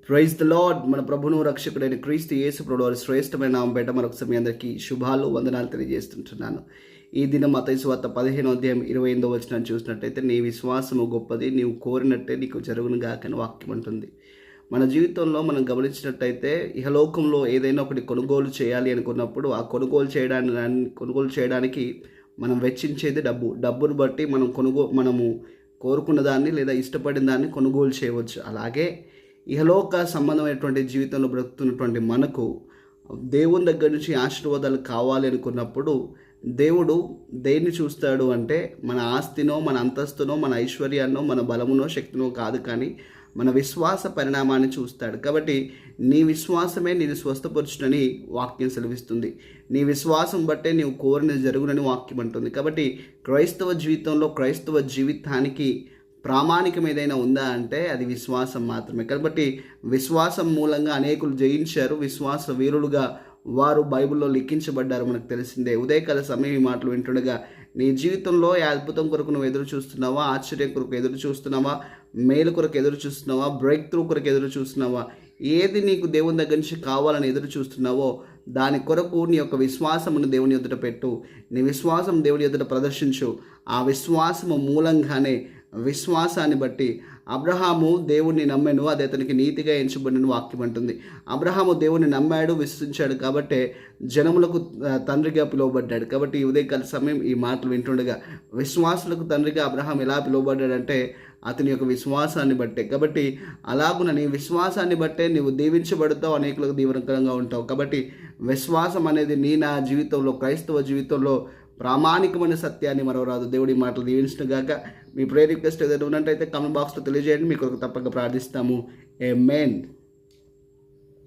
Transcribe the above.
Praise the lord. మన ప్రభును రక్షకుడైన క్రీస్తు యేసు ప్రభువు వారి శ్రేష్టమైన నామం పేట మరొకసారి మీ అందరికీ శుభాలు వందనాలు తెలియజేస్తుంటున్నాను. ఈ దినం మత్తయి సువార్త 15:28 వచనం చూసినట్టయితే, నీ విశ్వాసము గొప్పది, నీవు కోరినట్టే నీకు జరుగును గాక అని వాక్యం ఉంటుంది. మన జీవితంలో మనం గమనించినట్టయితే ఇహలోకంలో ఏదైనా ఒకటి కొనుగోలు చేయాలి అనుకున్నప్పుడు ఆ కొనుగోలు చేయడానికి మనం వెచ్చించేది డబ్బును బట్టి మనము కోరుకున్న దాన్ని లేదా ఇష్టపడిన దాన్ని కొనుగోలు చేయవచ్చు. అలాగే ఇహలోక సంబంధమైనటువంటి జీవితంలో బ్రతుకుతున్నటువంటి మనకు దేవుని దగ్గర నుంచి ఆశీర్వాదాలు కావాలి అనుకున్నప్పుడు దేవుడు దేన్ని చూస్తాడు అంటే, మన ఆస్తినో, మన అంతస్తునో, మన ఐశ్వర్యాన్నో, మన బలమునో, శక్తినో కాదు, కానీ మన విశ్వాస పరిణామాన్ని చూస్తాడు. కాబట్టి నీ విశ్వాసమే నేను స్వస్థపరచునని వాక్యం సెలవిస్తుంది. నీ విశ్వాసం బట్టే నీవు కోరినది జరుగునని వాక్యం అంటుంది. కాబట్టి క్రైస్తవ జీవితానికి ప్రామాణికం ఏదైనా ఉందా అంటే అది విశ్వాసం మాత్రమే. కాబట్టి విశ్వాసం మూలంగా అనేకులు జయించారు. విశ్వాస వీరులుగా వారు బైబిల్లో లిఖించబడ్డారు, మనకు తెలిసిందే. ఉదయకాల సమయం ఈ మాటలు వింటుండగా నీ జీవితంలో ఈ అద్భుతం కొరకు నువ్వు ఎదురు చూస్తున్నావా? ఆశ్చర్యం కొరకు ఎదురు చూస్తున్నావా? మేలు కొరకు ఎదురు చూస్తున్నావా? బ్రేక్ త్రూ కొరకు ఎదురు చూస్తున్నావా? ఏది నీకు దేవుని దగ్గర నుంచి కావాలని ఎదురు చూస్తున్నావో దాని కొరకు నీ యొక్క విశ్వాసమును దేవుని ఎదుట పెట్టు. నీ విశ్వాసం దేవుని ఎదుట ప్రదర్శించు. ఆ విశ్వాసము మూలంగానే, విశ్వాసాన్ని బట్టి అబ్రహాము దేవుణ్ణి నమ్మాను, అది అతనికి నీతిగా ఎంచబడిన వాక్యం అంటుంది. అబ్రహాము దేవుణ్ణి నమ్మాడు, విశ్వసించాడు, కాబట్టే జనములకు తండ్రిగా పిలువబడ్డాడు. కాబట్టి ఈ ఉదయకాల సమయం ఈ మాటలు వింటుండగా విశ్వాసులకు తండ్రిగా అబ్రహాం ఎలా పిలువబడ్డాడంటే అతని యొక్క విశ్వాసాన్ని బట్టే. కాబట్టి అలాగున నీ విశ్వాసాన్ని బట్టే నీవు దీవించబడతావు, అనేకులకు దీవనకరంగా ఉంటావు. కాబట్టి విశ్వాసం అనేది నా జీవితంలో, క్రైస్తవ జీవితంలో ప్రామాణికమైన సత్యాన్ని మరవరాదు. దేవుడి మాటలు దీవించిన గాక. మీ ప్రేయర్ రిక్వెస్ట్ ఏదైనా ఉన్నట్టయితే కామెంట్ బాక్స్లో తెలియజేయండి, మీ కొరకు తప్పక ప్రార్థిస్తాము. ఆమేన్.